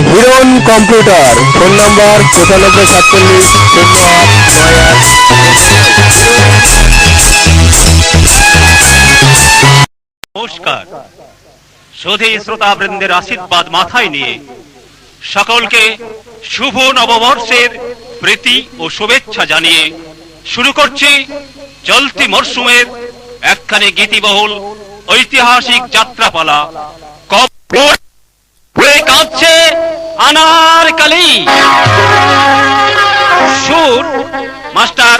হিরন computer, phone number 9547 08 98। নমস্কার। সুধী শ্রোতাবৃন্দের আশীর্বাদ মাথায় নিয়ে সকলকে শুভ নববর্ষের প্রীতি ও শুভেচ্ছা জানিয়ে শুরু করছি চলতি মরশুমের একখানে গীতিবহুল ঐতিহাসিক যাত্রাপালা। কাঁদছে আনারকলি। সুর মাস্টার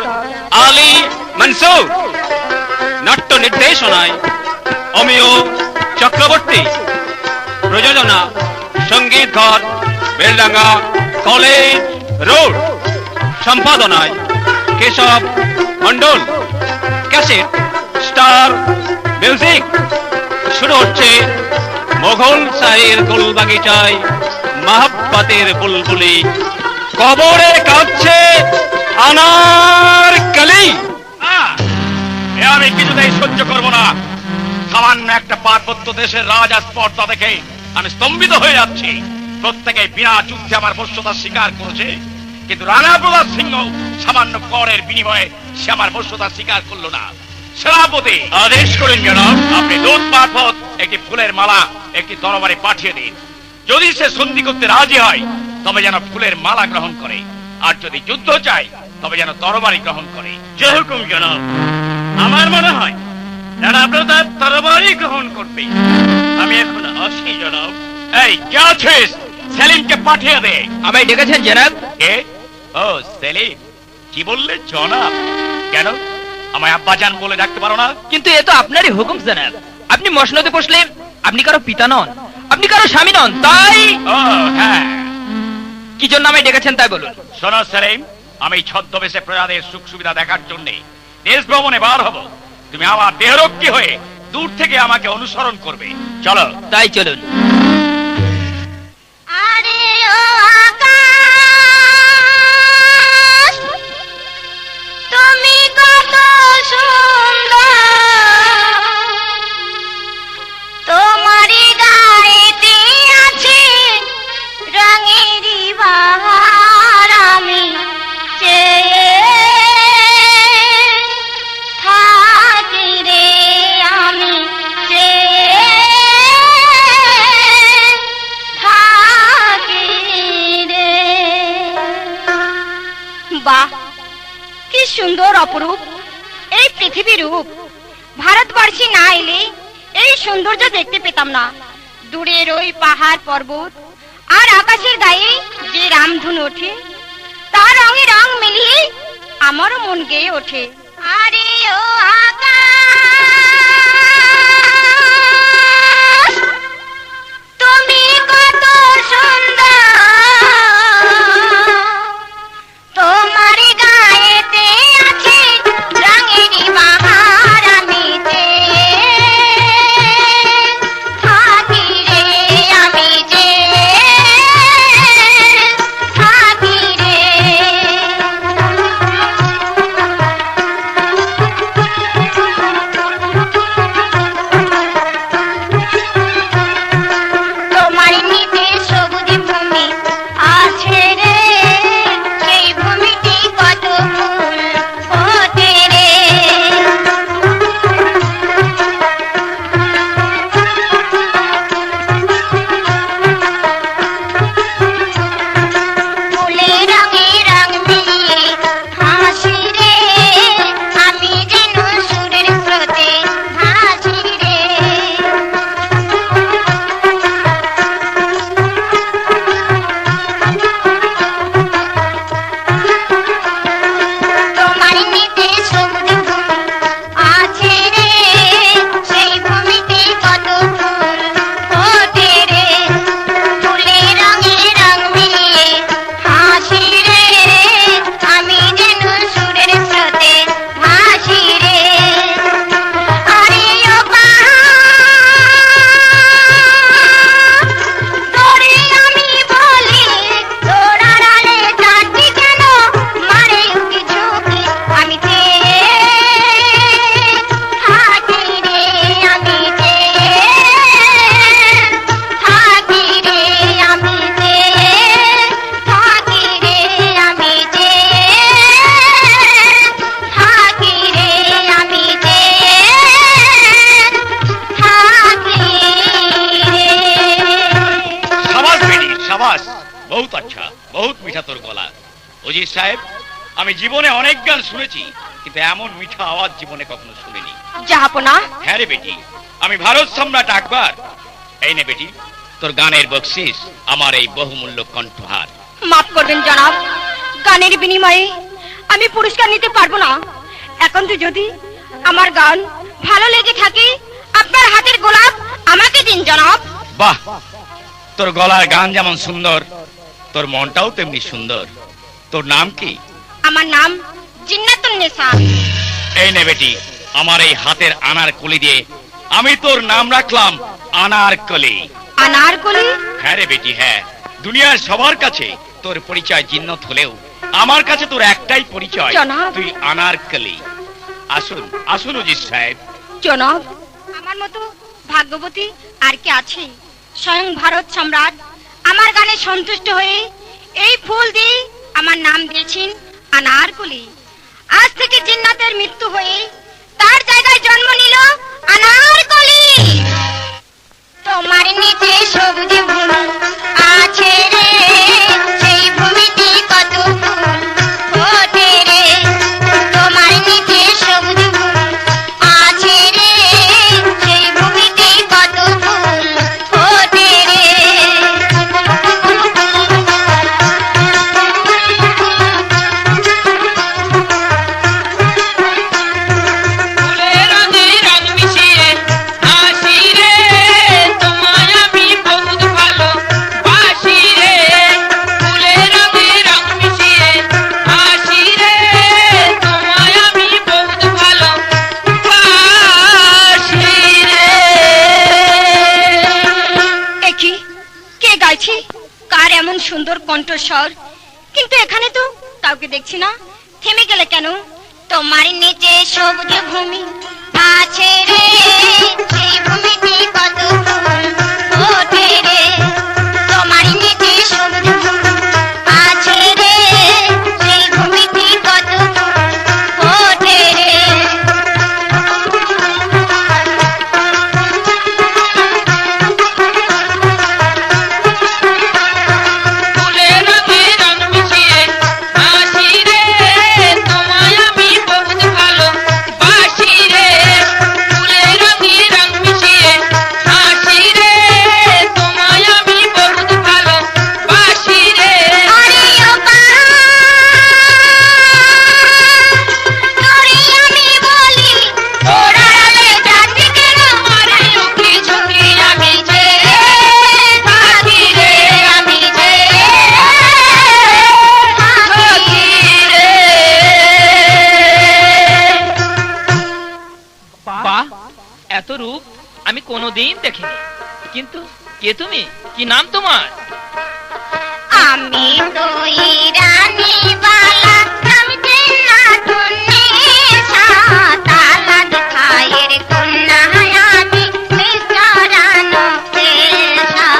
আলী মনসুর। নাট্য নির্দেশনায় অমিয় চক্রবর্তী। প্রযোজনা সঙ্গীত ঘর, বেলডাঙ্গা কলেজ রোড। সম্পাদনায় Keshab Mondal. Cassette star music. শুরু হচ্ছে মোগল শাহের গোলবাগিচায় মহাব্বতের বুলবুলি। কবরে কাঁদছে আনারকলি। আমি কিছুতেই সহ্য করবো না। সামান্য একটা পার্বত্য দেশের রাজা স্পর্ধা দেখে আমি স্তম্ভিত হয়ে যাচ্ছি। প্রত্যেকে বিনা যুদ্ধে আমার বশ্যতার স্বীকার করেছে, কিন্তু রানা প্রতাপ সিংহ সামান্য করের বিনিময়ে সে আমার বশ্যতার স্বীকার করলো না। সেনাপতি আদেশ করেন জনাব, আপনি দূত মারফত একটি ফুলের মালা একটি তরবারি পাঠিয়ে দিন। যদি সে সন্ধি করতে রাজি হয় তবে যেন ফুলের মালা গ্রহণ করে, আর যদি যুদ্ধ চায় তবে যেন তরবারি গ্রহণ করে। যে হুকুম জনাব। আমার মনে হয় রানা প্রতাপ তরবারি গ্রহণ করবে। আমি এখন আসি জনাব। এই কে আছিস? সেলিমকে পাঠিয়ে দে। আমায় ডেকেছেন জনাব? কে? ও সেলিম। কি বললে জনাব? কেন আমায় আব্বাজান বলে ডাকতে পারো না? কিন্তু এ তো আপনারই হুকুম জনাব। আপনি মসনদে বসলে আপনি কারো পিতা নন, আপনি কারো স্বামী নন, তাই। ও হ্যাঁ, কি জন্য আমায় ডেকেছেন তাই বলুন। শোনো সেলিম, আমি ছদ্মবেশে প্রজাদের সুখ সুবিধা দেখার জন্য দেশ ভ্রমণে বার হব। তুমি আমার দেহরক্ষী হয়ে দূর থেকে আমাকে অনুসরণ করবে। চলো। তাই চলুন। আরে ও আকাশ, তুমি কত সুন্দর, তোমারই গায়েতে আছে রঙেরই বাহার। আমি চেয়ে থাকি রে, আমি চেয়ে থাকি রে। বাহ, কি সুন্দর অপরূপ এই পৃথিবীর রূপ। ভারতবর্ষে না এলে এই সৌন্দর্য দেখতে পেতাম না। দূরের ওই পাহাড় পর্বত আর আকাশের গায়ে যে রামধনু ওঠে, তার রঙে রং মিলিয়ে আমারও মন গেয়ে ওঠে। আরে ও আকাশ, তুমি কত সুন্দর, তোমার গায়েতে আছে রঙেরই বাহার। আমি চেয়ে থাকি রে, আমি চেয়ে থাকি রে। সাবাস, বহুত আচ্ছা, বহুত মিঠা তোর গলা। ওজির সাহেব, আমি জীবনে অনেক গান শুনেছি, কিন্তু এমন মিঠা আওয়াজ জীবনে কখনো শুনিনি। জাহাপনা। হ্যাঁ রে বেটি, আমি ভারত সম্রাট আকবর। এই নে বেটি, তোর গানের বকশিস, আমার এই বহুমূল্য কণ্ঠহার। মাফ করবেন জনাব, গানের বিনিময়ে আমি পুরস্কার নিতে পারবো না। এখন তো যদি আমার গান ভালো লেগে থাকে, আপনার হাতের গোলাপ আমাকে দিন জনাব। বাহ, তোর গলার গান যেমন সুন্দর, তোর মনটাও তেমনি সুন্দর। তোর নাম কি? আমার নাম জিন্নাতুন নেসা। এই নে বেটি, আমার এই হাতের আনার কলি দিয়ে আমি তোর নাম রাখলাম আনারকলি। আনারকলি? হ্যাঁ রে বেটি, হ্যাঁ। দুনিয়ার সবার কাছে তোর পরিচয় জিন্নত হলেও আমার কাছে তোর একটাই পরিচয়, জনাব। তুই আনারকলি। আসুন আসুন ওজির সাহেব। জনাব, আমার মতো ভাগ্যবতী আর কি আছে? স্বয়ং ভারত সম্রাট আমার গানে সন্তুষ্ট হয়ে এই ফুল দিয়ে আমার নাম দিয়েছেন আনারকলি। আজ থেকে জিন্নাতের মৃত্যু হয়ে তার জায়গায় জন্ম নিল আনারকলি। তোমার নিচে সবুজ ভূমি আছে রে, সেই ভূমিতে কত ফুল ফোটে রে। তোমার নিচে সবুজ ভূমি আছে রে, সেই ভূমিতে কত ফুল ফোটে রে। ফুলের রঙে রং মিশিয়ে হাসি রে, তোমায় আমি বহুত ভালোবাসি রে। ফুলের রঙে রং মিশিয়ে হাসি রে, তোমায় আমি বহুত ভালোবাসি রে। দেখি কে গাইছে, কার এমন সুন্দর কণ্ঠস্বর, কিন্তু এখানে তো কাউকে দেখছি না। থেমে গেলে কেন? তোমার নিচে সবুজ ভূমি আছে রে, সেই ভূমিতে কত ফুল ফোটে রে। তোমার নিচে সবুজ ভূমি আছে রে, সেই ভূমিতে কত ফুল ফোটে রে। ফুলের রঙে রং মিশিয়ে হাসি রে, তোমায় আমি বহুত ভালোবাসি রে। ফুলের রঙে রং মিশিয়ে হাসি রে, তোমায় আমি বহুত ভালোবাসি রে। আরে ও তোরে আমি বলি, ওরা রে জাতি কেন মারে উকি ঝুঁকি আমি যে থাকি রে, আমি যে থাকি রে। বাহ, এত রূপ আমি কোনোদিন দেখিনি। কিন্তু কে তুমি? কি নাম তোমার? আমি তো ইরানি বালা, নাম জিন্নাতুন নেসা। তালা খায়ের কন্যা আমি মিস্টারানো পেশা।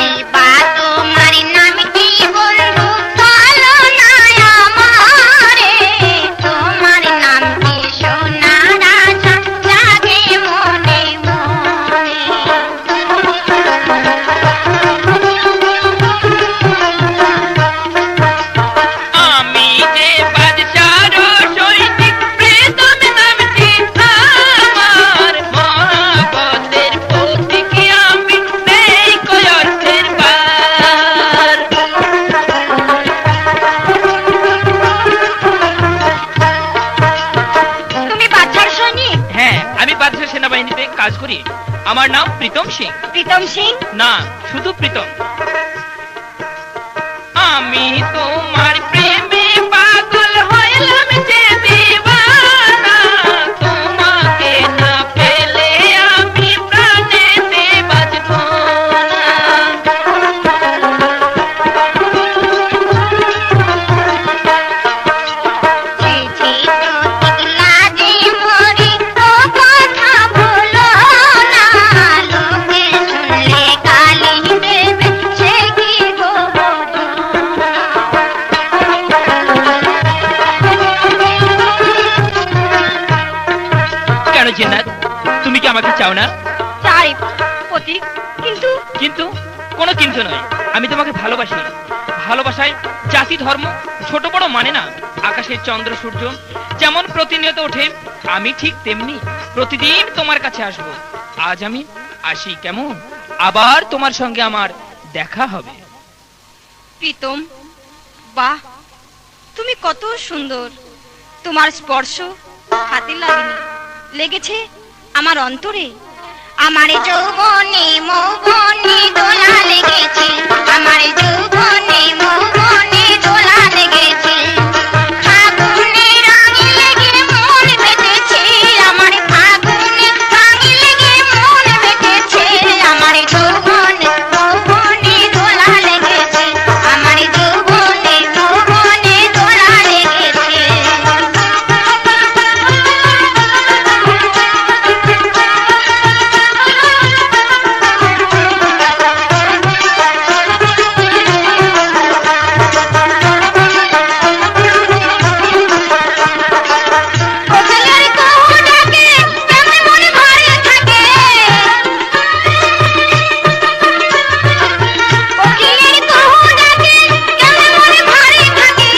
এবা তোমার নাম কি বন্ধু, বলো না আমারে। তোমার নাম কি সোনা রাজা, জাগে মনে মনে। আমি যে বাদশার সৈনিক, প্রিতম নামটি আমার। মহাবতের প্রতীক আমি, নেই কই অর্থের পার। তুমি বাচ্চার সৈনিক? হ্যাঁ, আমি বাদশাহ সেনাবাহিনীতে কাজ করি। আমার নাম প্রীতম সিং। প্রীতম সিং? না, শুধু প্রীতম। আমি তোমার প্রেমে পাগল হইলাম যে দিওয়ানা। তোমাকে না পেলে আমি প্রাণেতে বাঁচব না। চিঠি প্রতীক লাগে মরি, ও কথা বলো না। লোকে শুনলে গালি দেবে, সে কি গো বোঝো না। কেন জিন্নাত? তুমি কি আমাকে চাও না? চাই প্রতীক, কিন্তু কিন্তু কোনো কিন্তু নয়, আমি তোমাকে ভালোবাসি। ভালোবাসায় জাতি ধর্ম ছোট বড় মানে না। আকাশের চন্দ্র সূর্য যেমন প্রতিনিয়ত ওঠে, আমি ঠিক তেমনি প্রতিদিন তোমার কাছে আসবো। আজ আমি আসি, কেমন? আবার তোমার সঙ্গে আমার দেখা হবে। প্রীতম, বাহ, তুমি কত সুন্দর। তোমার স্পর্শ হাতে লাগেনি, লেগেছে আমার অন্তরে। আমার যৌবনে মৌবনে দোলা লেগেছে, আমার যৌবনে মৌবনে দোলা লেগেছে। ফাগুনে রঙে লেগে মন বেঁধেছে, আমার ফাগুনে রঙে লেগে মন বেঁধেছে। আমার যৌবনে মৌবনে দোলা লেগেছে, আমার যৌবনে মৌবনে দোলা লেগেছে। কোকিলের কুহু ডাকে কেমন মন ভরে থাকে, কোকিলের কুহু ডাকে কেমন মন ভরে থাকে।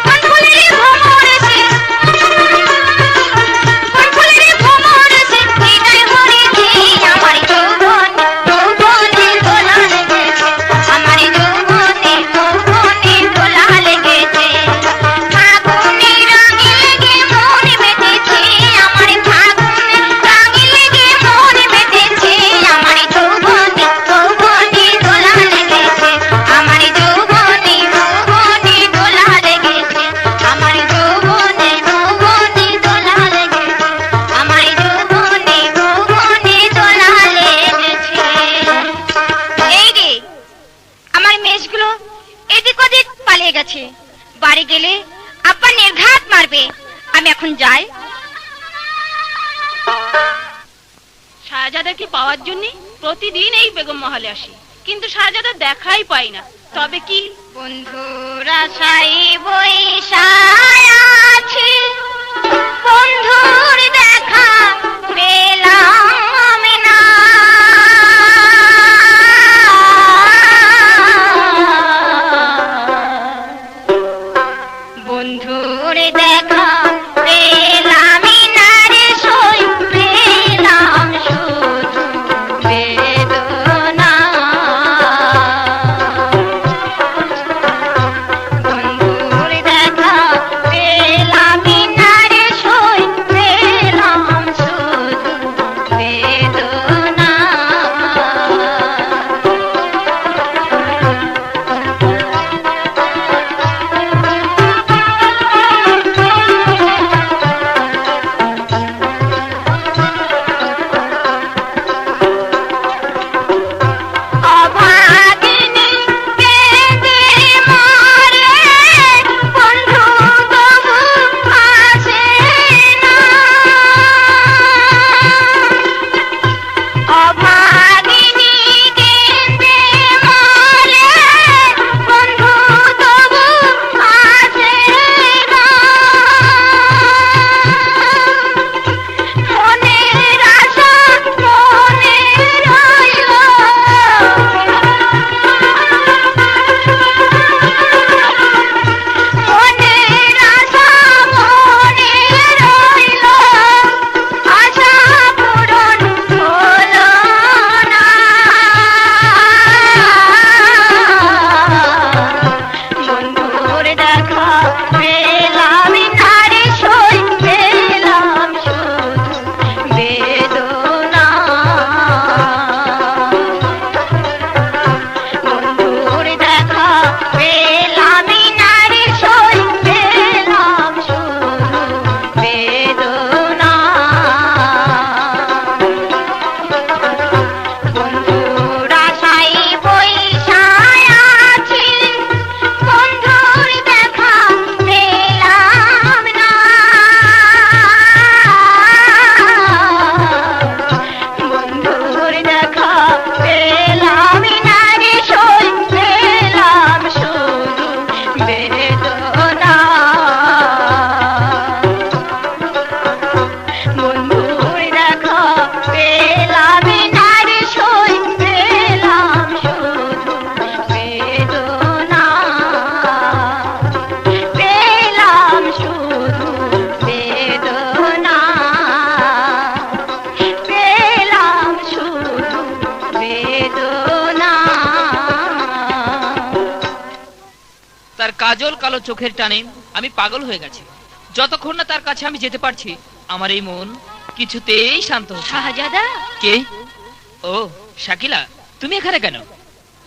কোন ফুলের ভ্রমর সে, কোন ফুলের ভ্রমর সে হৃদয় ভরেছে। আমার যৌবনে যৌবনে দোলা লেগেছে, আমার যৌবনে যৌবনে দোলা লেগেছে। ফাগুনে রঙে লেগে মন বেঁধেছে, আমার ফাগুনে রঙে লেগে মন বেঁধেছে। আমার যৌবনে যৌবনে দোলা লেগেছে, আমার যৌবনে যৌবনে দোলা লেগেছে। আমার যৌবনে যৌবনে দোলা লেগেছে, আমার যৌবনে যৌবনে দোলা লেগেছে। এই রে, আমার মেষগুলো এদিক ওদিক পালিয়ে গেছে। বাড়ি গেলে আব্বা নির্ঘাত মারবে। আমি এখন যাই। শাহজাদাকে পাওয়ার জন্য প্রতিদিন এই বেগম মহলে আসি, কিন্তু শাহজাদা দেখাই পাই না। তবে কি বন্ধুর আশায় বৈশায় আছি, বন্ধুর দেখা পেলাম না। বন্ধুর দেখা পেলাম না রে, সই পেলাম শুধু বেদনা। বন্ধুর দেখা পেলাম না রে, সই কাজল কালো চোখের টানে আমি পাগল হয়ে গেছি। যতক্ষণ না তার কাছে আমি যেতে পারছি, আমার এই মন কিছুতেই শান্ত হচ্ছে না। শাহজাদা, কে? ও শাকিলা, তুমি এখানে কেন?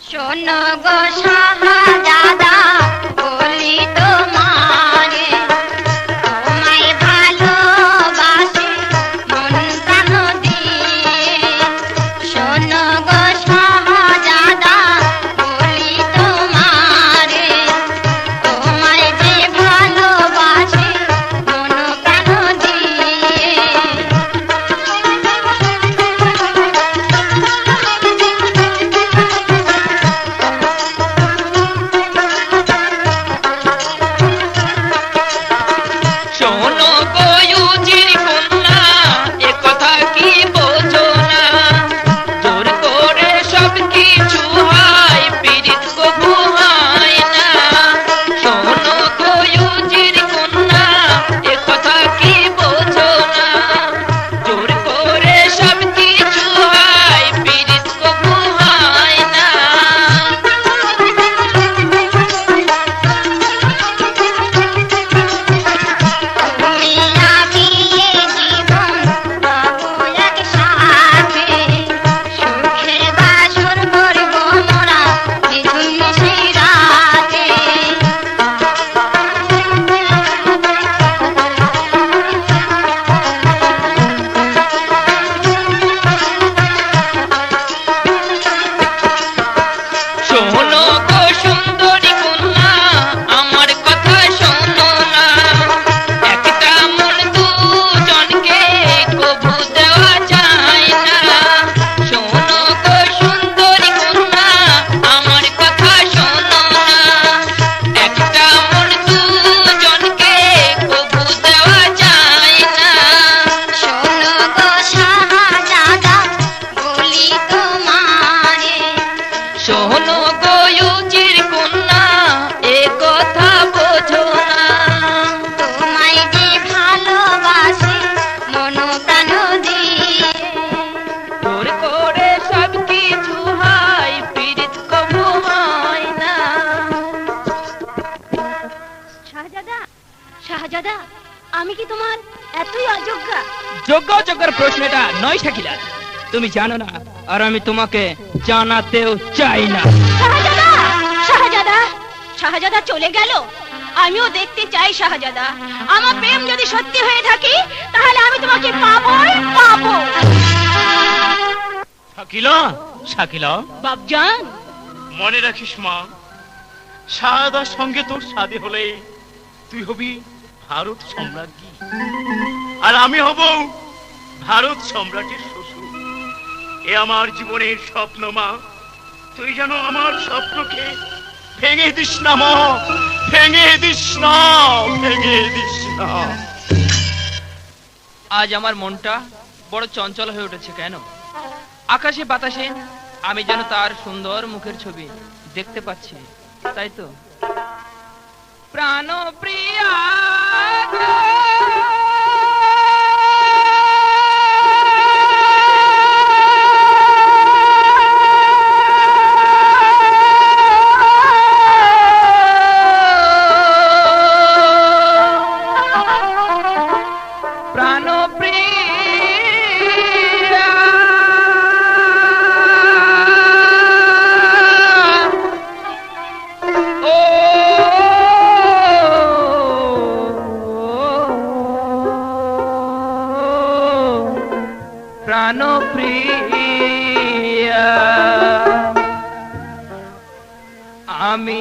শোনো গো শাহজাদা, বলি তোমারে, তোমায় ভালোবাসি মন প্রাণ দিয়ে। শোনো গো শাহজাদা, বলি তোমারে, তোমায় যে ভালোবাসি মন প্রাণ দিয়ে। শোনো গো ইউজির কন্যা, এ কথা কি বোঝো না? জোর করে সব কিছু হয়, পীড়িত কবু হয় না। শোনো গো ইউজির কন্যা, এ কথা কি বোঝো না? জোর করে সব কিছু হয়, পীড়িত কবু হয় না। তুমি আমি এ জীবন পাবো একসাথে, সুখের বাসর করব মোরা নিঝুম সেই রাতে। শোনো গো সুন্দরী কন্যা, আমার কথা শোনো না। একটা মন দুজনকে কবু দেওয়া যায় না। শোনো গো সুন্দরী কন্যা, আমার কথা শোনো না। একটা মন দুজনকে কবু দেওয়া যায় না। শোনো গো শাহজাদা, বলি তোমারে, শোনো গো ইউজির কন্যা, এ কথা বোঝো না। তোমায় যে ভালোবাসি মন প্রাণ দিয়ে। তোর করে সব কিছু হয়, পীড়িত কবু হয় না। শাহজাদা, শাহজাদা, আমি কি তোমার এতই অযোগ্যা? যোগ্য অযোগ্যের প্রশ্নটা নয় শাকিলা, তুমি জানো না, আর আমি তোমাকে জানাতেও চাই না। শাহজাদা, শাহজাদা, শাহজাদা চলে গেল। আমিও দেখতে চাই শাহজাদা, আমার প্রেম যদি সত্যি হয়ে থাকে তাহলে আমি তোমাকে পাবোই পাবো। শাকিলা, শাকিলা, বাপজান, মনে রাখিস মা, শাহাদার সঙ্গে তোর শাদী হলে তুই হবি ভারত সম্রাজ্ঞী, আর আমি হব ভারত সম্রাটের শ্বশুর। এ আমার জীবনের স্বপ্ন মা, তুই যেন আমার স্বপ্নকে ভেঙে দিস না মা, ভেঙে দিস না, ভেঙে দিস না। আজ আমার মনটা বড় চঞ্চল হয়ে উঠেছে কেন? আকাশে বাতাসে আমি যেন তার সুন্দর মুখের ছবি দেখতে পাচ্ছি, তাই তো? প্রাণ প্রিয়া প্রাণ প্রিয়া ও প্রাণ প্রিয়া, আমি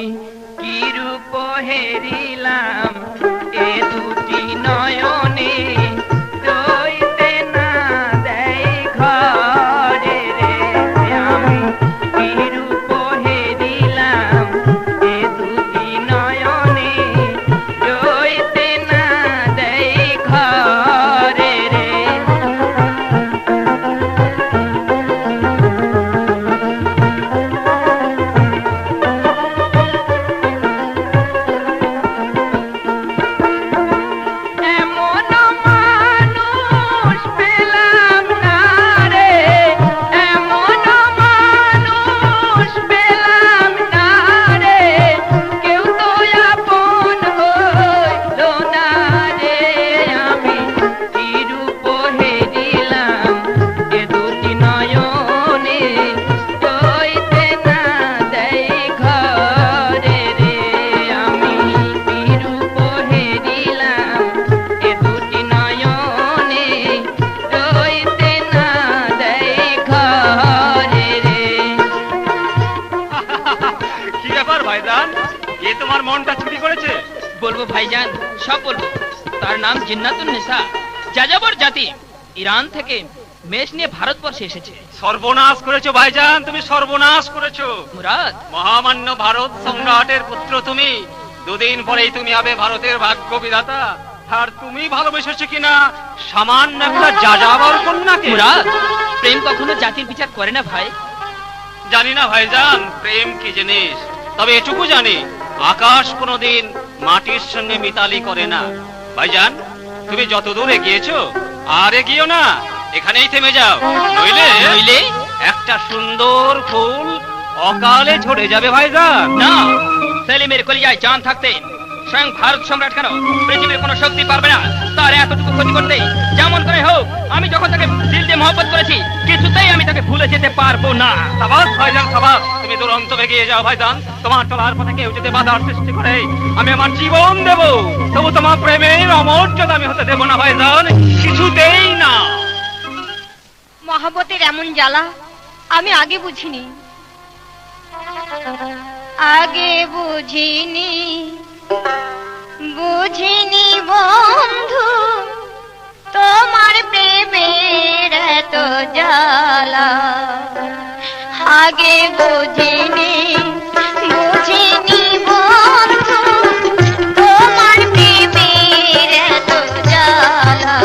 কি রূপ হেরিলাম এ দুটি নয়নে, রইতে না দেয় ঘরে রে। আমি কি রূপ হেরিলাম এ দুটি নয়নে, রইতে না দেয় ঘরে রে। এমন বলবো ভাইজান, সব বলবো। তার নাম জিন্নাতুন নিসা, যাযাবর জাতি, ইরান থেকে মেষ নিয়ে ভারতবর্ষে এসেছে। সর্বনাশ করেছো ভাইজান, তুমি সর্বনাশ করেছো। মুরাদ, মহামান্য ভারত সম্রাটের পুত্র তুমি, দুদিন পরেই তুমি হবে ভারতের ভাগ্য বিধাতা। আর তুমি ভালোবেসেছো কিনা সামান্য একটা যাযাবর কন্যাকে? মুরাদ, প্রেম কখনো জাতির বিচার করে না ভাই। জানি না ভাইজান প্রেম কি জিনিস, তবে এটুকু জানি আকাশ কোনোদিন মাটির সঙ্গে মিতালি করে না। ভাইজান তুমি যত দূর এগিয়েছো আর এগিয়েও না, এখানেই থেমে যাও, নইলে নইলে একটা সুন্দর ফুল অকালে ঝরে যাবে ভাইজান। না, সেলিমের কলিজায় জান থাকতে স্বয়ং ভারত সম্রাট কেন পৃথিবীর কোনো শক্তি পারবে না তার এতটুকু ক্ষতি করতে। যেমন করে হোক, আমি যখন তাকে দিল দিয়ে মহব্বত করেছি, কিছুতেই আমি তাকে ভুলে যেতে পারবো না। সাবাস ভাইজান সাবাস, তুমি দুরন্ত এগিয়ে যাও ভাইজান। তোমার চলার পথে কেউ যদি বাধার সৃষ্টি করে, আমি আমার জীবন দেব, তবু তোমার প্রেমের অমর্যাদা আমি হতে দেব না ভাইজান, কিছুতেই না। মহব্বতের এমন জ্বালা আমি আগে বুঝিনি, আগে বুঝিনি, বুঝিনি বন্ধু তোমার প্রেমের এত জ্বালা। আগে বুঝিনি, বুঝিনি বন্ধু তোমার প্রেমের এত জ্বালা।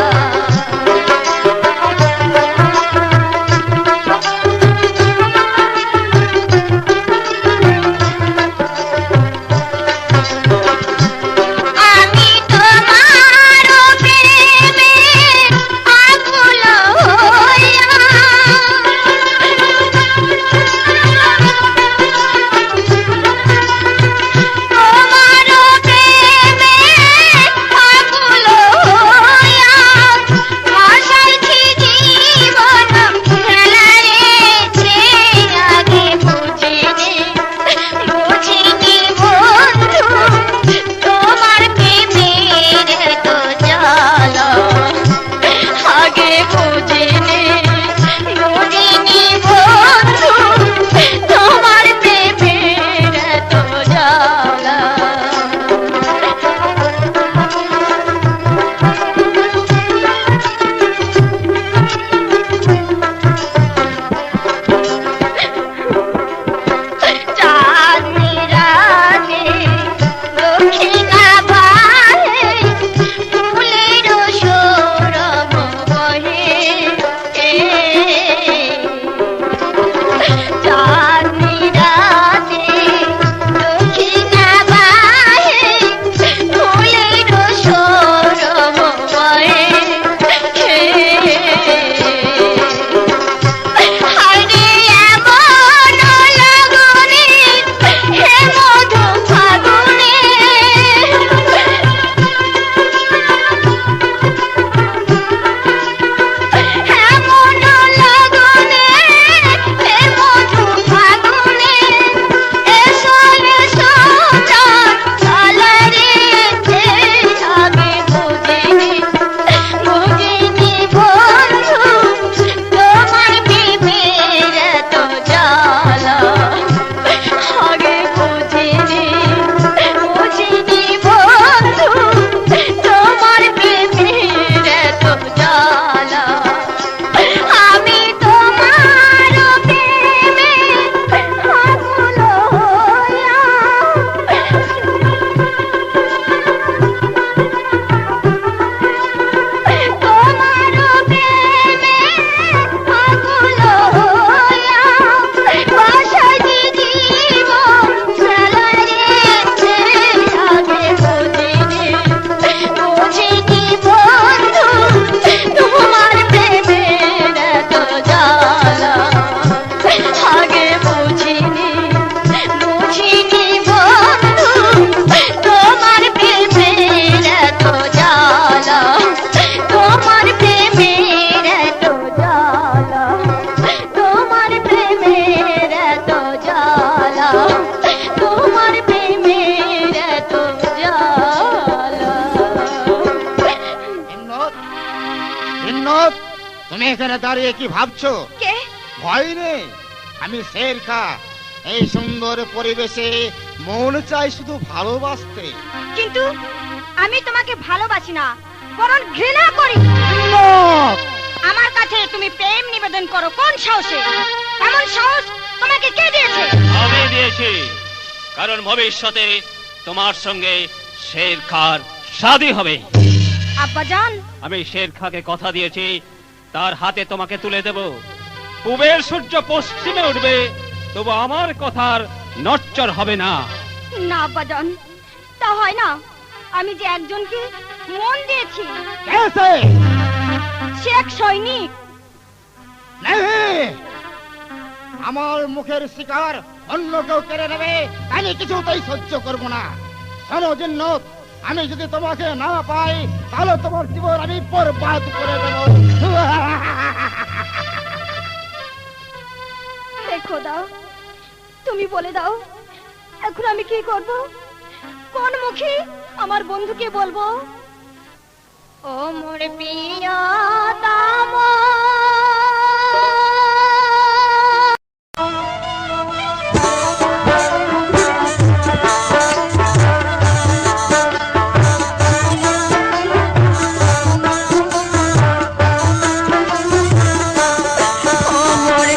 তুমি এখানে দাঁড়িয়ে কি ভাবছো? কে? ভয় নেই, আমি শের খা। এই সুন্দর পরিবেশে মন চাই শুধু ভালোবাসতে। কিন্তু আমি তোমাকে ভালোবাসি না, বরং ঘৃণা করি। মত! আমার কাছে তুমি প্রেম নিবেদন করো কোন সাহসে? এমন সাহস তোমাকে কে দিয়েছে? আমি দিয়েছি, কারণ ভবিষ্যতে তোমার সঙ্গে শের খার শাদী হবে। আব্বাজান, আমি শের খাকে কথা দিয়েছি, তার হাতে তোমাকে তুলে দেব। পূবের সূর্য পশ্চিমে উঠবে, তবু আমার কথার নচ্চর হবে না। না আব্বাজান, তা হয় না। আমি যে একজনকে মন দিয়েছি, কেসে? সে এক সৈনিক। নেই! আমার মুখের শিকার অন্য কেউ কেড়ে নেবে, আমি কিছুতেই সহ্য করব না। শোনো জিন্নত, আমি যদি তোমাকে না পাই তাহলে তোমার জীবন আমি বরবাদ করে দেব। হে খোদা, তুমি বলে দাও এখন আমি কি করব? কোন মুখে আমার বন্ধুকে বলবো? ও মোর প্রিয়তম, বন্ধু বলে তোমারে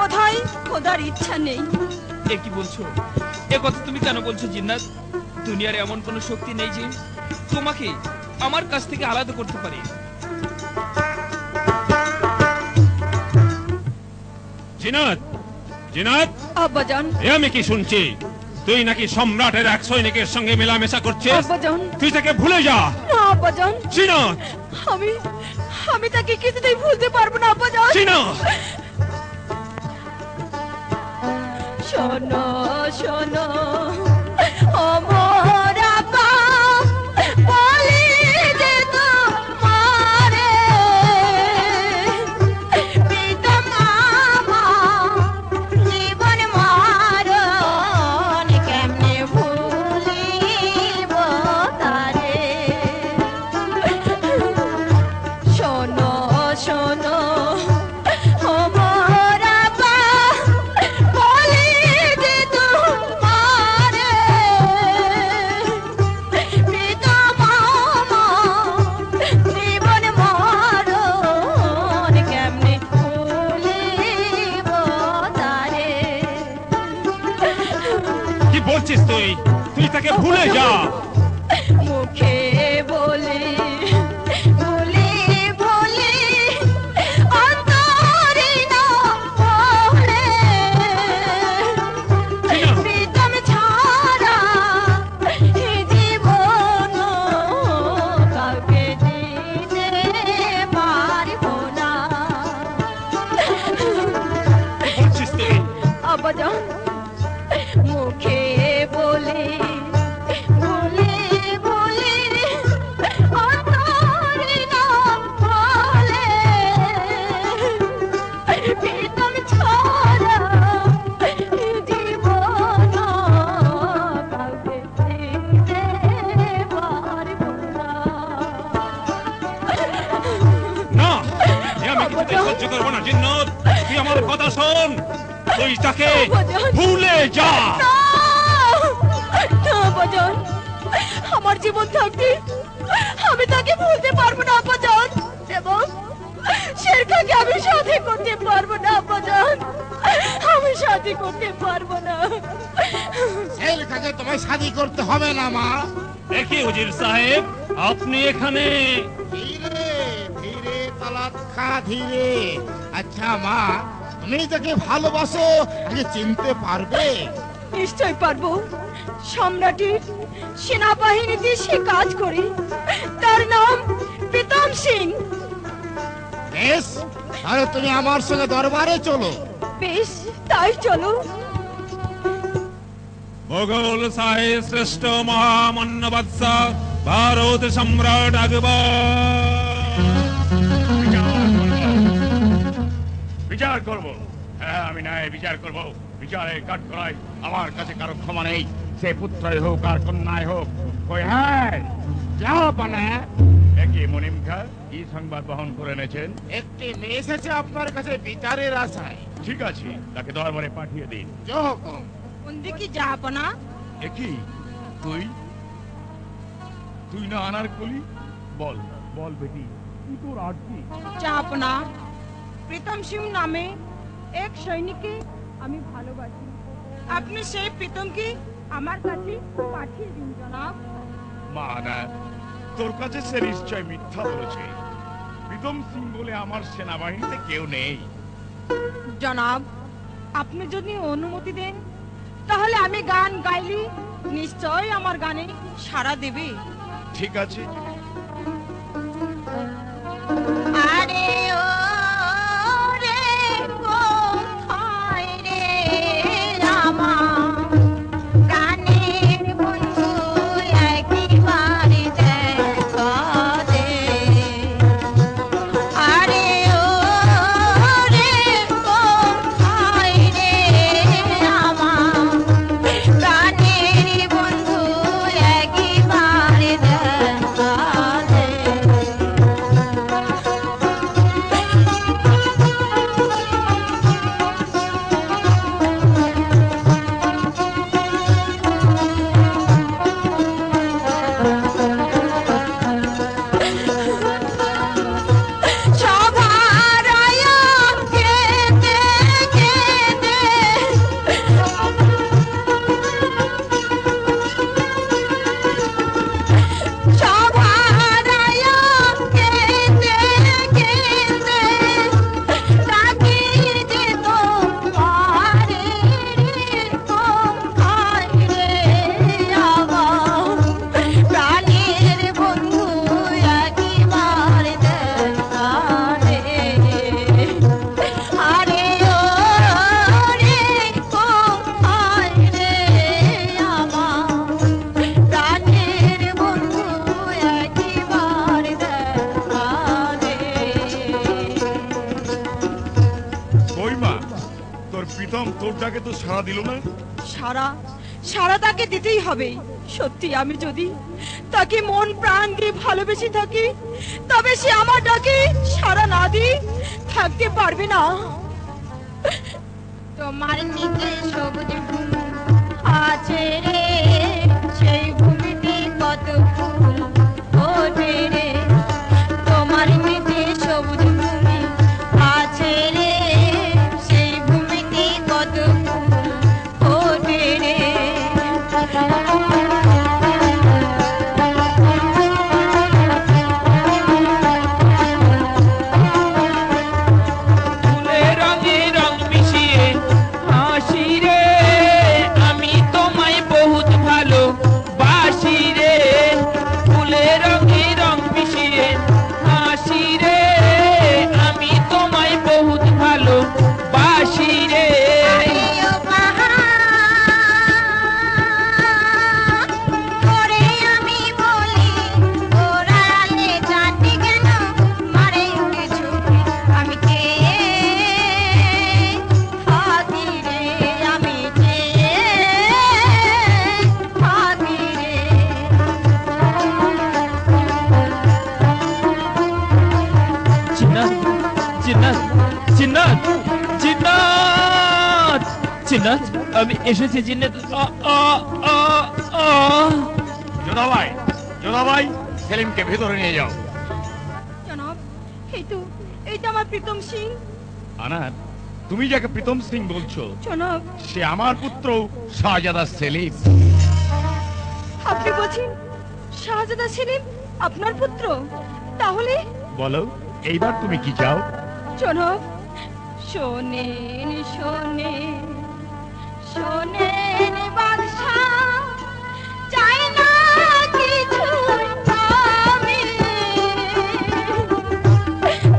বোধহয় খোদার ইচ্ছা নেই। এ কি বলছো? এ কথা তুমি কেন বলছো জিন্নাত? দুনিয়ার এমন কোনো শক্তি নেই যে তোমাকে আমার কাছ থেকে আলাদা করতে পারে। জিনাত, জিনাত, আব্বাজান, এ আমি কি শুনছি? তুই নাকি সম্রাটের এক সৈনিকের সঙ্গে মেলামেশা করছিস? আব্বাজান, তুই তাকে ভুলে যা। না আব্বাজান, জিনাত, আমি তাকে কিছুতেই ভুলতে পারবো না আব্বাজান। জিনাত, শোনো শোনো অমর আব্বা বলি যে তোমারে প্রীতম আমার জীবন মারণ কেমনে ভুলিব তারে। শোনো শোনো অমর আব্বা বলি যে তোমারে প্রীতম আমার জীবন মারণ কেমনে ভুলিব তারে। কি বলছিস তুই? তুই তাকে ভুলে যা। মুখে বলি বলি বলি অন্তরে না পড়ে প্রীতম ছাড়া এ জীবন কাউকে দিতে পারবো না। কি বলছিস তুই? আব্বাজান, মুখে বলি বলি বলি অন্তরে না বলে প্রীতম ছাড়া জীবন কাউকে দিতে পারবো না। না, এ আমি কিছুতেই সহ্য করবো না। জিন্নাত, তুই আমার কথা শোন। তুই তাকে ভুলে যা। আব্বাজান, আমার জীবন থাকতে আমি তাকে ভুলতে পারবো না আব্বাজান, এবং শেরখাকে আমি সাথে করতে পারবো না আব্বাজান, আমি সাথে করতে পারবো না। শেরখাকে তোমায় শাদী করতে হবে না মা। দেখি উজির সাহেব, আপনি এখানে। ধীরে ধীরে তালাত খা ধীরে। আচ্ছা মা, তুমি তাকে ভালোবাসো, আগে চিনতে পারবে? নিশ্চয় পারবো। সম্রাটের সেনাবাহিনীতে সে কাজ করে। তার নাম প্রীতম সিং। বেশ, তাহলে তুমি আমার সঙ্গে দরবারে চলো। বেশ, তাই চলো। মোগল সাহেব শ্রেষ্ঠ মহামান্য বাদশা ভারত সম্রাট বিচার করব। হ্যাঁ, আমি ন্যায় বিচার করব। বিচারের কাঠগড়ায় আমার কাছে কারো ক্ষমা নেই। সে পুত্রই হোক আর কন্যাই হোক। কই হ্যাঁ যাও পানা। একই মনিম খা, কি সংবাদ বহন করে এনেছেন? একটি মেয়ে এসেছে আপনার কাছে বিচারের আশায়। ঠিক আছে, তাকে দরবারে পাঠিয়ে দিন। যখন কোন দিকে যাবো না? একই তুই তুই না আনার কলি? বল বল বেটি, তুই তোর আর কি? যাবো না। প্রীতম সিং নামে এক সৈনিককে আমি ভালোবাসি। আপনি সেই প্রীতমকে আমার কাছে পাঠিয়ে দিন জনাব। মা না, তোর কাছে সে নিশ্চয় মিথ্যা বলেছে। প্রীতম সিং বলে আমার সেনাবাহিনীতে কেউ নেই। জনাব, আপনি যদি অনুমতি দেন তাহলে আমি গান গাইলে নিশ্চয় আমার গানে সাড়া দেবে। ঠিক আছে। আরে ও রে কোথায় রে রামা, গানের বন্ধু একবার দেখা দে। আরে ও রে কোথায় রে রামা, গানের বন্ধু একবার দেখা প্রীতম তোর ডাকে তো সাড়া দিল না। সারা তাকে দিতেই হবে। সত্যি আমি যদি তাকে মন প্রাণ দিয়ে ভালোবেসে থাকি, তবে সে আমার ডাকে সারা না দিয়ে থাকতে পারবে না। তোমার নিচে সবুজ ভূমি আছে রে, সেই ভূমিতে কত ফুল ওঠে রে। তোমার নিচে সবুজ ভূমি আছে রে, সেই ভূমিতে কত ফুল ওঠে রে। ফুলের রঙে রং মিশিয়ে হাসি রে, আমি তোমায় বহুত ভালো বাসি রে। ফুলের রঙে রং মিশিয়ে হাসি রে, আমি তোমায় বহুত ভালো বাসি রে। আইও বাহার, তোরে আমি বলি, ওরালে জাতি কেন মারে উঠে ছুটি। আমি চেয়ে থাকি রে, আমি চেয়ে থাকি রে। জিন্নাত জিন্নাত জিন্নাত জিন্নাত জিন্নাত, আমি এসেছি জিন্নাত। যোধাবাই, যোধাবাই, সেলিমকে ভেতরে নিয়ে যাও। জনাব, এই তো আমার প্রীতম সিং। আনার, তুমি যাকে প্রীতম সিং বলছো, জনাব, সে আমার পুত্র শাহজাদা সেলিম। আপনি বলছেন শাহজাদা সেলিম আপনার পুত্র? তাহলে বলো, এইবার তুমি কি চাও? জনাব, শোনেন শোনেন শোনেন বাদশাহ, চাই না কিছু আমি,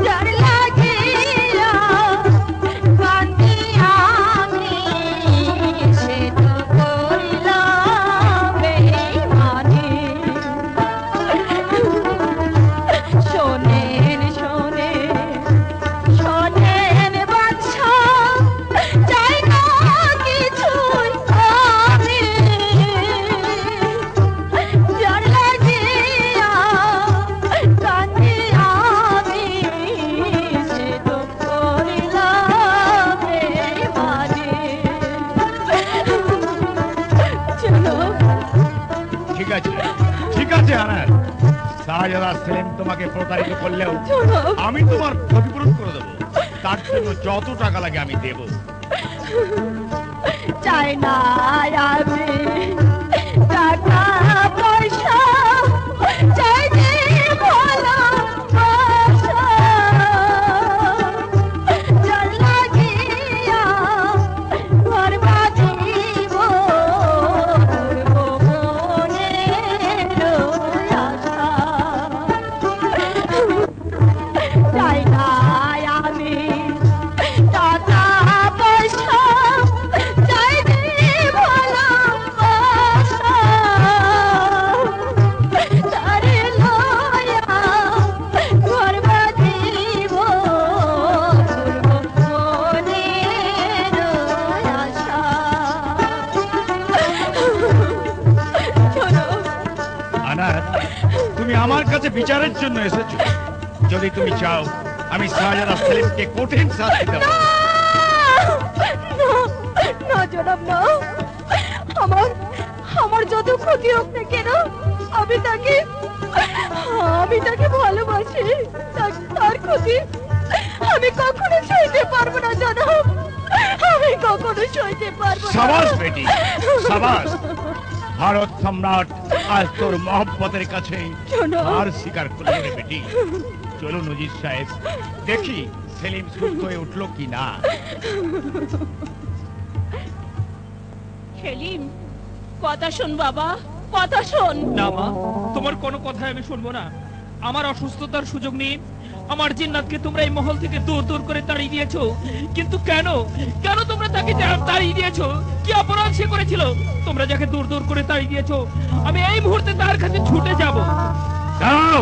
যার লাগিয়া কান্দি আমি, সে তো করিলাম বেঈমানি। শোনেন শোনেন শোনেন বাদশাহ, চাই না কিছু আমি, যার লাগিয়া কান্দি আমি, সে তো করিলাম বেঈমানি। চলো ঠিক আছে, ঠিক আছে আনার, শাহজাদা সেলিম তোমাকে প্রতারিত করলেও চলো। আমি তোমার ক্ষতিপূরণ করে দেবো। তার জন্য যত টাকা লাগে আমি দেব। চাই না আমি টাকা পয়সা, চাই যে ভালোবাসা, যার লাগিয়া ঘর বাঁধিব মনের আশা। চাই না আমি টাকা পয়সা, চাই যে ভালোবাসা, তারে লয়া ঘর বাঁধিব মনের আশা। চলো আনার, তুমি আমার কাছে বিচারের জন্য এসেছো। যদি তুমি চাও, আমি শাহজাদা সেলিমকে কঠিন শাস্তি দেব। না জনাব, না। আমার যত ক্ষতি হোক না কেন, আমি তাকে ভালোবাসি। তার ক্ষতি আমি কখনো সইতে পারবো না জনাব, আমি কখনো সইতে পারবো না। সাবাস বেটি, সাবাস। ভারত সম্রাট আজ তোর মহব্বতের কাছে শোনো। হার স্বীকার করলো রে বেটি। চলো নজির সাহেব, দেখি সেলিম সুস্থ হয়ে উঠলো কি না। সেলিম, কথা শোন বাবা, কথা শোন। না মা, তোমার কোনো কথাই আমি শুনবো না। আমার অসুস্থতার সুযোগ নিয়ে আমার জিন্নাতকে তোমরা এই মহল থেকে দূর দূর করে তাড়িয়ে দিয়েছো। কিন্তু কেন কেন তোমরা তাকে তাড়িয়ে দিয়েছো? কি অপরাধ সে করেছিল? তোমরা যাকে দূর দূর করে তাড়িয়ে দিয়েছো, আমি এই মুহূর্তে তার কাছে ছুটে যাব। দাঁড়াও,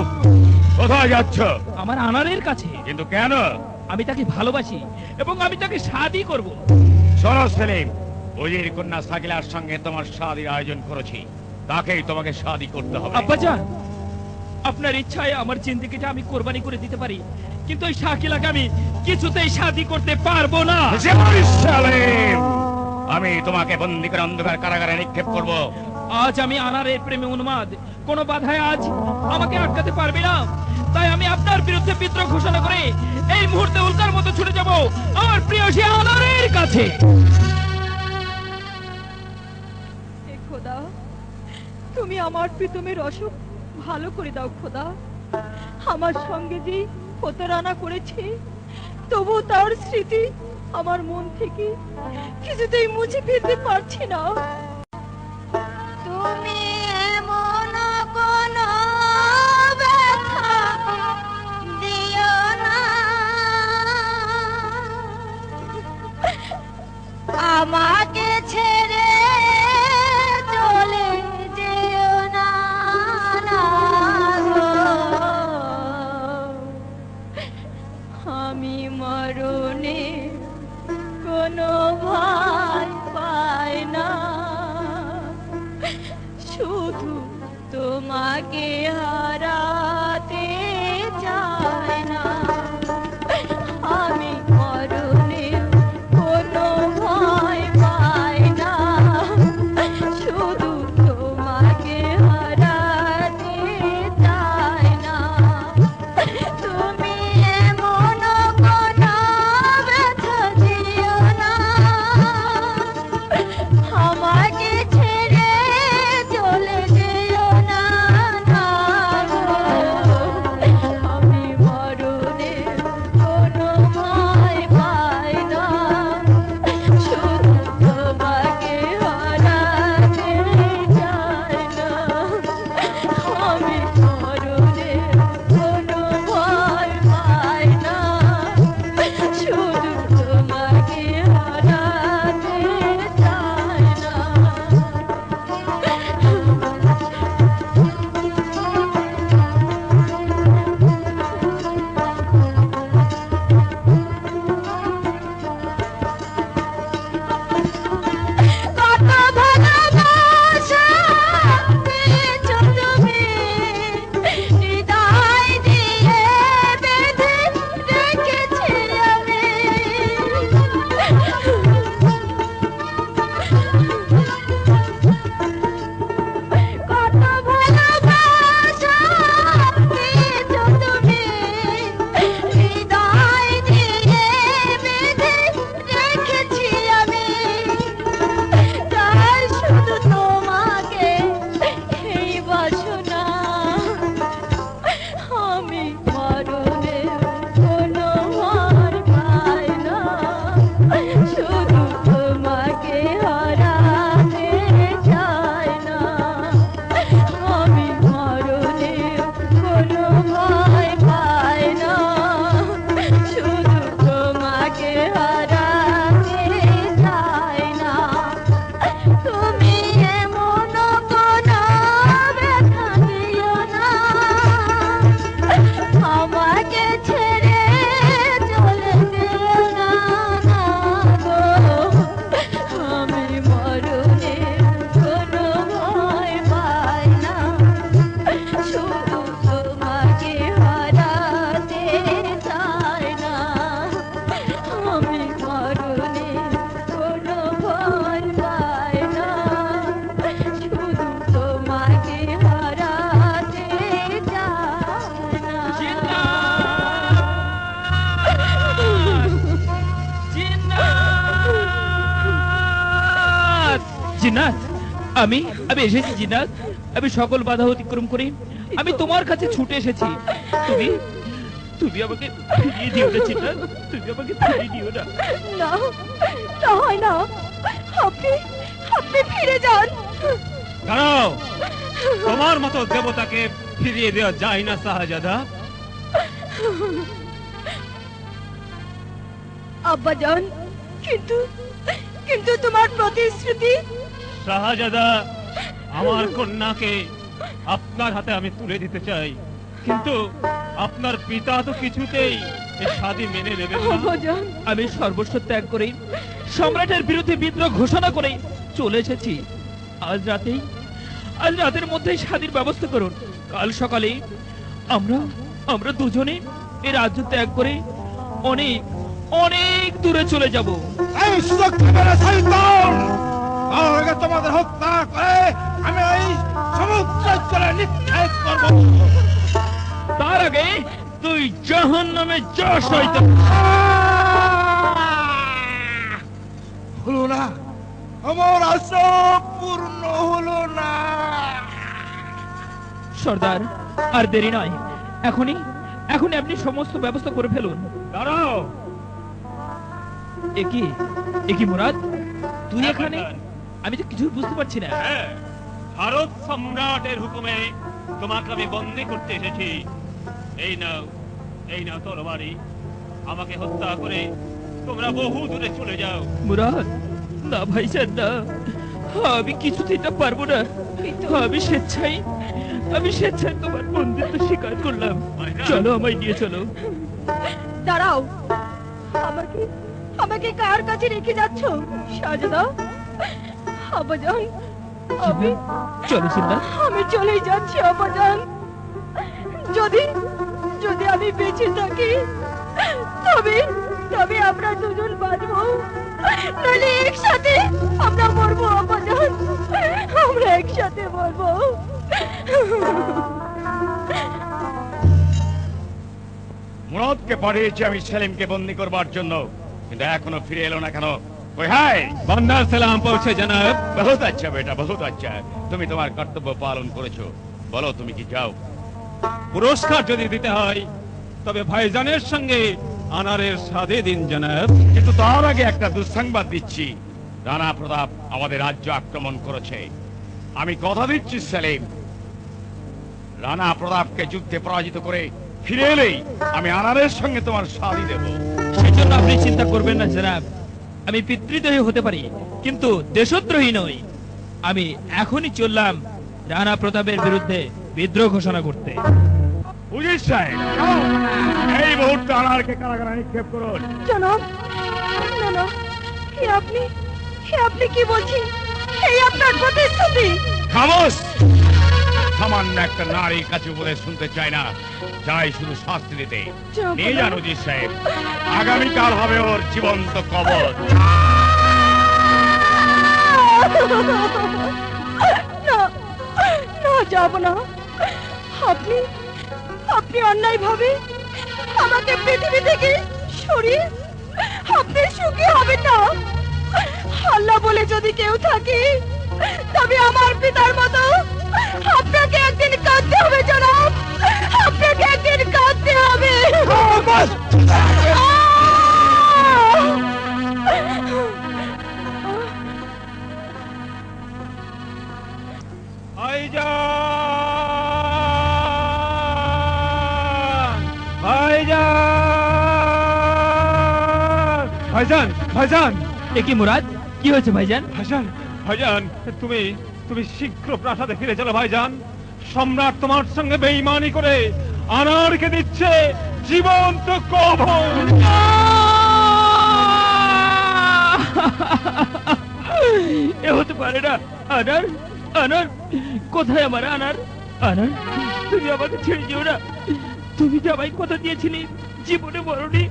কোথায় যাচ্ছ? আমার আনারের কাছে। কিন্তু কেন? আমি তাকে ভালোবাসি এবং আমি তাকে শাদী করব। শোনো সেলিম, ওজির কন্যা সাকিলার সঙ্গে তোমার শাদীর আয়োজন করেছি, তাকেই তোমাকে শাদী করতে হবে। আব্বাজান, আপনার ইচ্ছায় আমার জিন্দেগিটা আমি কোরবানি করে দিতে পারি, কিন্তু ওই শাকিলাকে আমি কিছুতেই শাদী করতে পারবো না। সেলিম, আমি তোমাকে বন্দী করে অন্ধকার কারাগারে নিক্ষেপ করব। আজ আমি আনারের প্রেমে উন্মাদ, কোন বাধায় আজ আমাকে আটকাতে পারবে না। তাই আমি আপনার বিরুদ্ধে বিদ্রোহ ঘোষণা করে এই মুহূর্তে উল্কার মতো ছুটে যাব আমার প্রিয় সে আনারের কাছে। হে খোদা, তুমি আমার প্রীতমের অসুখ ভালো করে দাও খোদা। আমার সঙ্গে যে প্রতারণা করেছে, তবু তার স্মৃতি আমার মন থেকে কিছুতেই মুছে ফেলতে পারছি না। তুমি এমন কোনো ব্যথা দিও না, আমাকে ছেড়ে চলে যেও না, না গো। আমি মরণে কোনো ভয় পাই না, শুধু তোমাকে হারাতে চাই না। আমি মরণে কোনো ভয় পাই না, শুধু তোমাকে হারাতে চাই না। তুমি এমন কোনো ব্যথা দিও না, আমাকে ছেড়ে চলে যেও না, না গো। আমি মরণে কোনো ভয় পাই না, শুধু তোমাকে হারাতে চাই না। আমি মরণে কোনো ভয় পাই না, শুধু তোমাকে হারাতে চাই না। কত ভালোবাসা পেয়েছো তুমি, হৃদয় দিয়ে বেঁধে রেখেছি আমি। কত ভালোবাসা পেয়েছো তুমি, হৃদয় দিয়ে বেঁধে রেখেছি আমি। তাই শুধু তোমাকে এই বাসনা, আমি মরণে কোনো ভয় পাই না, শুধু তোমাকে হারাতে চাই না। আমি মরণে কোনো ভয় পাই না, শুধু তোমাকে হারাতে চাই না। তুমি এমন কোনো ব্যথা দিও না, আমাকে ছেড়ে চলে যেও না, না গো। আমি মরণে কোনো ভয় পাই না, শুধু তোমাকে হারাতে চাই না। আমি মরণে কোনো ভয় পাই না, শুধু তোমাকে হারাতে চাই না। জিন্নাত, আমি এসেছি জিন্নাত। আমি সকল বাধা অতিক্রম করে আমি তোমার কাছে ছুটে এসেছি। তুমি তুমি আমাকে ফিরিয়ে দিও না জিন্নাত, তুমি আমাকে ফিরিয়ে দিও না। না, তা হয় না। আপনি আপনি ফিরে যান। দাঁড়াও, তোমার মতো দেবতাকে ফিরিয়ে দেওয়া যায় না শাহজাদা। আব্বাজান, কিন্তু কিন্তু তোমার প্রতিশ্রুতি। শাহজাদা, আমার কন্যাকে আপনার হাতে আমি তুলে দিতে চাই, কিন্তু আপনার পিতা তো কিছুতেই এই শাদী মেনে নেবেন না। আব্বাজান, আমি সর্বস্ব ত্যাগ করে সম্রাটের বিরুদ্ধে বিদ্রোহ ঘোষণা করে চলে এসেছি। আজ রাতের মধ্যেই শাদীর ব্যবস্থা করুন। কাল সকালে আমরা দুজনে এই রাজ্য ত্যাগ করে অনেক অনেক দূরে চলে যাব। এই সুযোগ পাবে না শয়তান! আগে তোমাদের হত্যা করে আমি এই সমুদ্রের জলে নিক্ষেপ করব। তার আগে তুই জাহান্নামে যা শয়তান। হলো না, আমার আশা পূর্ণ হলো না। সর্দার, আর দেরি নয়, এখনই আপনি সমস্ত ব্যবস্থা করে ফেলুন। দাঁড়াও। একই মুরাদ, তুই এখানে? আমি তো কিছু বুঝতে পারছি না। হ্যাঁ, ভারত সম্রাটের হুকুমে তোমাকে আমি বন্দী করতে এসেছি। এই নাও তরবারি। আমাকে হত্যা করে তোমরা বহু দূরে চলে যাও। মুরাদ, না ভাইজান না, আমি কিছুতেই না পারবো না। আমি স্বেচ্ছায় তোমার বন্দিত্ব স্বীকার করলাম। চলো, আমায় নিয়ে চলো। দাঁড়াও, আমাকে কার কাছে রেখে যাচ্ছ শাহজাদা? আব্বাজান, চলো সিন্না। আমি চলে যাচ্ছি আব্বাজান। যদি আমি বেঁচে থাকি তবে আমরা দুজন বাঁচবো, নাহলে একসাথে আমরা মরবো আব্বাজান। আমরা একসাথে মরবো। মুরাদকে পাঠিয়েছি আমি সেলিমকে বন্দী করবার জন্য, কিন্তু এখনো ফিরে এলো না কেন? কই হাই! বন্দার সালাম পৌঁছে জনাব। বহুত আচ্ছা বেটা, বহুত আচ্ছা। তুমি তোমার কর্তব্য পালন করেছো। বলো তুমি কি চাও? পুরস্কার যদি দিতে হয় তবে ভাইজানের সঙ্গে আনারের সাদে দিন জনাব। কিন্তু তার আগে একটা দুঃসংবাদ দিচ্ছি। রানা প্রতাপ আমাদের রাজ্য আক্রমণ করেছে। আমি কথা দিচ্ছি সেলিম, রানা প্রতাপকে যুদ্ধে পরাজিত করে ফিরে এলেই আমি আনারের সঙ্গে তোমার শাদী দেব। সেজন্য আপনি চিন্তা করবেন না জনাব। আমি পিতৃদ্রোহী হতে পারি, কিন্তু দেশদ্রোহী নই। আমি এখনই চললাম রানা প্রতাপের বিরুদ্ধে বিদ্রোহ ঘোষণা করতে। উজির সাহেব, এই মুহূর্তে আনারকে কারাগারে নিক্ষেপ করুন। জনাব, না, আপনি কি বলছেন? এই আপনার প্রতিশ্রুতি? খামোশ! সামান্য একটা নারীর কাছে উপদেশ শুনতে চাই না, চাই শুধু শাস্তি দিতে। নিয়ে যান উজির সাহেব, আগামীকাল হবে ওর জীবন্ত কবর। না, যাব না। আপনি অন্যায় ভাবে আমাকে পৃথিবী থেকে সরিয়ে আপনি সুখী হবেন না। আল্লাহ বলে যদি কেউ থাকে, তবে আমার পিতার মতো আপনাকে একদিন কাঁদতে হবে জনাব। আপনাকে একদিন কাঁদতে হবে। ভাইজান! একই মুরাদ, কি হয়েছে ভাইজান? ভাইজান, তুমি শীঘ্র প্রাসাদে ফিরে চলো ভাইজান। সম্রাট তোমার সঙ্গে বেঈমানি করে আনারকে দিচ্ছে জীবন্ত কবর। এ হতে পারে না। আনার কোথায়? আমার আনার, তুমি আমাকে ছেড়ে যেও না। তুমি যে আমায় কথা দিয়েছিলে জীবনে মরণে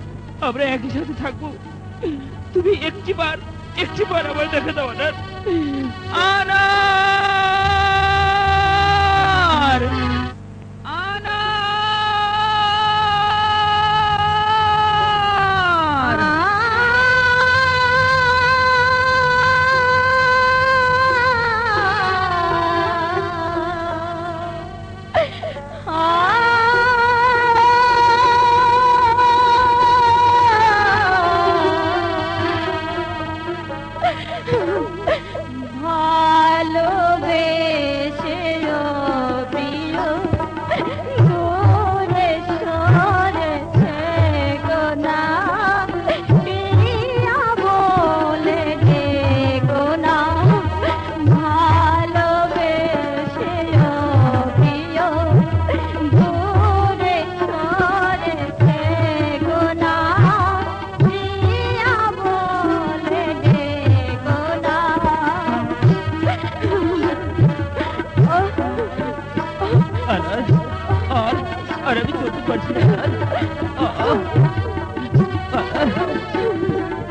আমরা একই সাথে থাকবো। তুমি একটিবার আমার দেখা দাও আনার। ভালোবেসে প্রিয়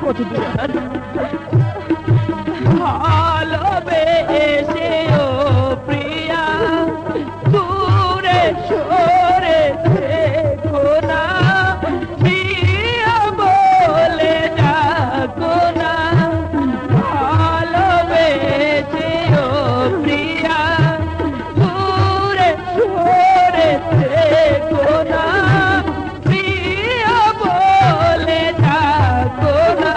কত দূর ভালোবেসে ও প্রিয়া দূরে সরে থেকো না, প্রিয়া বলে ডাকো না। ভালোবেসে ও প্রিয়া দূরে সরে থেকো না, প্রিয়া বলে ডাকো না।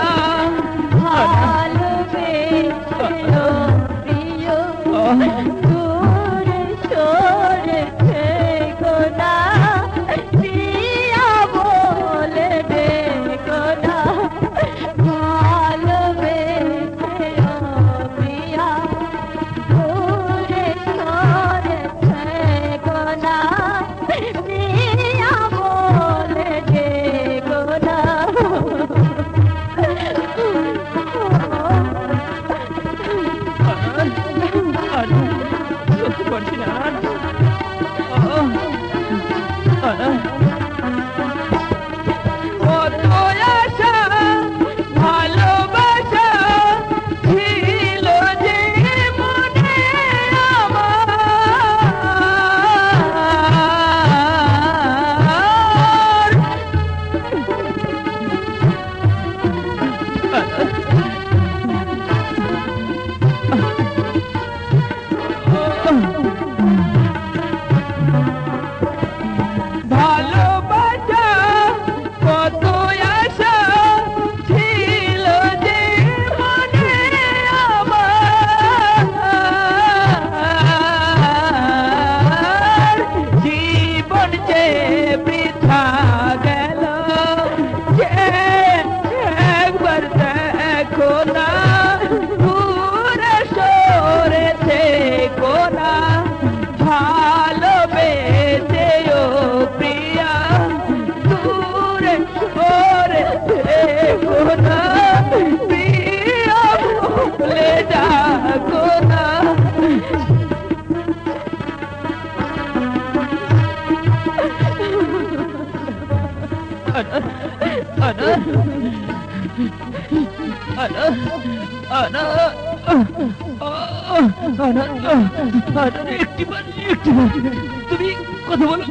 তুমি কথা বলো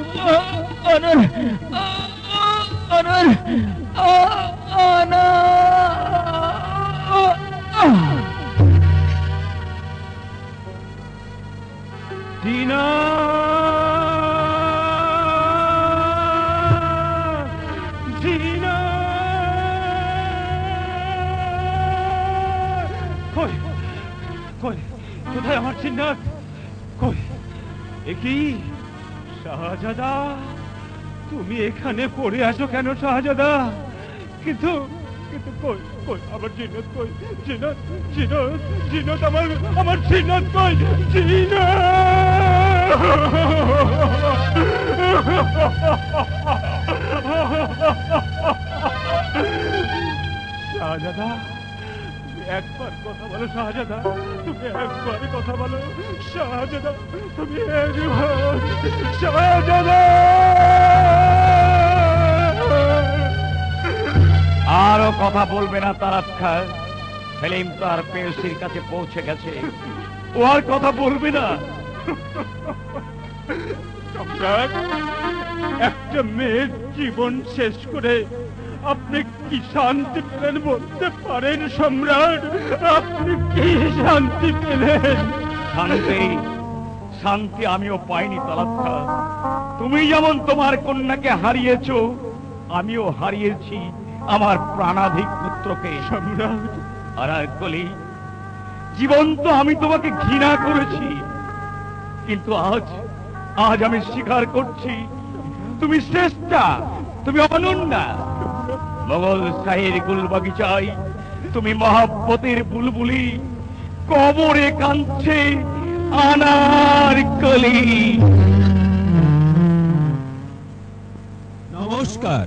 অনর, অনর, টিনা, টিনা, কই কই কোথায় আমার চিন্নাত? কই এ কি শাহজাদা, তুমি এখানে পড়ে আছো কেন শাহজাদা? কিন্তু কিন্তু কই কই আমার জিনাত, কই জিনাত, জিনাত, জিনাত, আমার জিনাত কই? জিনাত! শাহজাদা, একবার কথা বলো শাহজাদা, তুমি একবার কথা বলো শাহজাদা, তুমি একবার, শাহজাদা! আরো কথা বলবে না তারাত খাঁ, সেলিম তার পেশির কাছে পৌঁছে গেছে, ও আর কথা বলবে না। সম্রাট, একটা মেয়ের জীবন শেষ করে আপনি কি শান্তি পেলেন বলতে পারেন সম্রাট? আপনি কি শান্তি পেলেন? শান্তি, শান্তি আমিও পাইনি তারাত খাঁ। তুমি যেমন তোমার কন্যাকে হারিয়েছো, আমিও হারিয়েছি আমার প্রাণাধিক পুত্রকে। সম্রাট, আর কলি, জীবন তো আমি তোমাকে ঘৃণা করেছি, কিন্তু আজ আজ আমি স্বীকার করছি তুমি শ্রেষ্ঠা, তুমি অনন্যা। মোগল শাহীর গুলবাগিচায় তুমি মহাব্বতের বুলবুলি, কবরে কাঁদছে আনারকলি। নমস্কার।